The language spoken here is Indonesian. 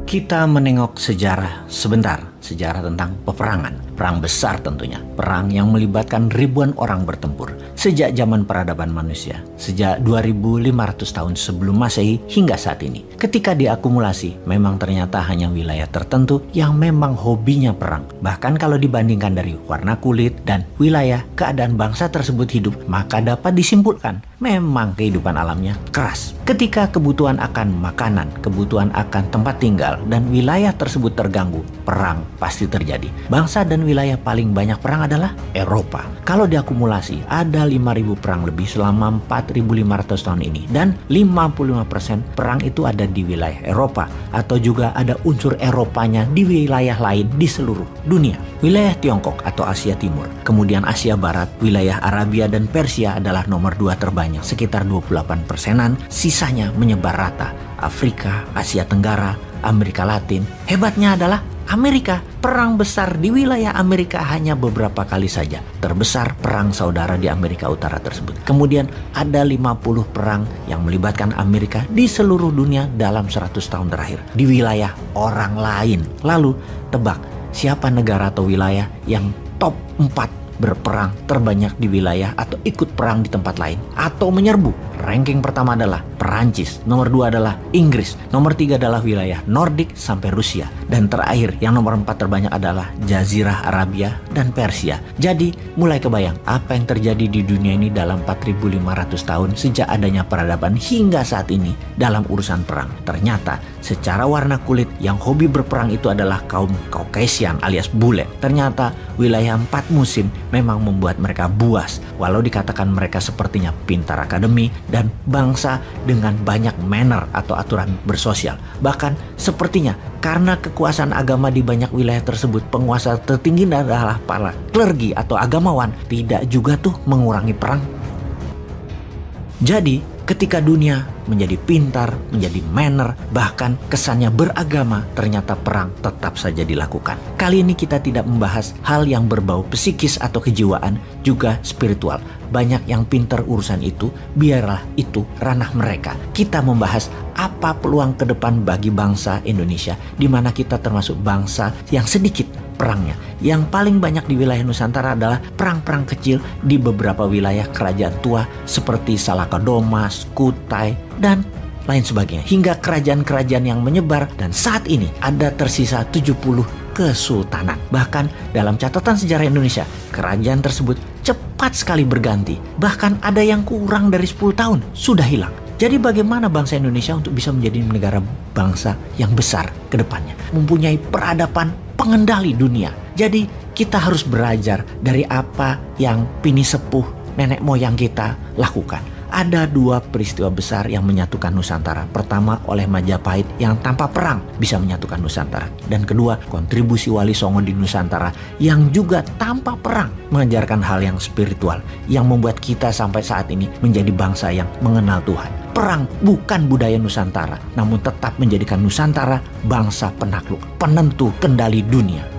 Kita menengok sejarah sebentar, sejarah tentang peperangan. Perang besar tentunya, perang yang melibatkan ribuan orang bertempur. Sejak zaman peradaban manusia, sejak 2500 tahun sebelum Masehi hingga saat ini. Ketika diakumulasi, memang ternyata hanya wilayah tertentu yang memang hobinya perang. Bahkan kalau dibandingkan dari warna kulit dan wilayah keadaan bangsa tersebut hidup, maka dapat disimpulkan memang kehidupan alamnya keras. Ketika kebutuhan akan makanan, kebutuhan akan tempat tinggal, dan wilayah tersebut terganggu, perang pasti terjadi. Bangsa dan wilayah paling banyak perang adalah Eropa. Kalau diakumulasi, ada 5.000 perang lebih selama 4.500 tahun ini. Dan 55% perang itu ada di wilayah Eropa. Atau juga ada unsur Eropanya di wilayah lain di seluruh dunia. Wilayah Tiongkok atau Asia Timur, kemudian Asia Barat, wilayah Arabia dan Persia adalah nomor 2 terbanyak, sekitar 28%-an. Sisanya menyebar rata. Afrika, Asia Tenggara, Amerika Latin. Hebatnya adalah Amerika. Perang besar di wilayah Amerika hanya beberapa kali saja. Terbesar perang saudara di Amerika Utara tersebut. Kemudian ada 50 perang yang melibatkan Amerika di seluruh dunia dalam 100 tahun terakhir. Di wilayah orang lain. Lalu tebak siapa negara atau wilayah yang top 4 berperang terbanyak di wilayah atau ikut perang di tempat lain atau menyerbu. Ranking pertama adalah Perancis, nomor 2 adalah Inggris, nomor 3 adalah wilayah Nordik sampai Rusia, dan terakhir yang nomor 4 terbanyak adalah Jazirah Arabia dan Persia. Jadi mulai kebayang apa yang terjadi di dunia ini dalam 4.500 tahun sejak adanya peradaban hingga saat ini dalam urusan perang. Ternyata secara warna kulit yang hobi berperang itu adalah kaum Caucasian alias bule. Ternyata wilayah 4 musim memang membuat mereka buas, walau dikatakan mereka sepertinya pintar akademi dan bangsa dengan banyak manner atau aturan bersosial. Bahkan sepertinya karena kekuasaan agama di banyak wilayah tersebut, penguasa tertinggi adalah para klergi atau agamawan, tidak juga tuh mengurangi perang. Jadi ketika dunia menjadi pintar, menjadi manner, bahkan kesannya beragama, ternyata perang tetap saja dilakukan. Kali ini kita tidak membahas hal yang berbau psikis atau kejiwaan, juga spiritual. Banyak yang pintar urusan itu, biarlah itu ranah mereka. Kita membahas apa peluang ke depan bagi bangsa Indonesia, di mana kita termasuk bangsa yang sedikit perangnya. Yang paling banyak di wilayah Nusantara adalah perang-perang kecil di beberapa wilayah kerajaan tua seperti Salakadomas, Kutai, dan lain sebagainya. Hingga kerajaan-kerajaan yang menyebar, dan saat ini ada tersisa 70 kesultanan. Bahkan dalam catatan sejarah Indonesia, kerajaan tersebut cepat sekali berganti. Bahkan ada yang kurang dari 10 tahun sudah hilang. Jadi bagaimana bangsa Indonesia untuk bisa menjadi negara bangsa yang besar ke depannya? Mempunyai peradaban pengendali dunia. Jadi kita harus belajar dari apa yang pini sepuh nenek moyang kita lakukan. Ada 2 peristiwa besar yang menyatukan Nusantara. Pertama, oleh Majapahit yang tanpa perang bisa menyatukan Nusantara. Dan kedua, kontribusi Wali Songo di Nusantara yang juga tanpa perang mengajarkan hal yang spiritual yang membuat kita sampai saat ini menjadi bangsa yang mengenal Tuhan. Perang bukan budaya Nusantara, namun tetap menjadikan Nusantara bangsa penakluk, penentu kendali dunia.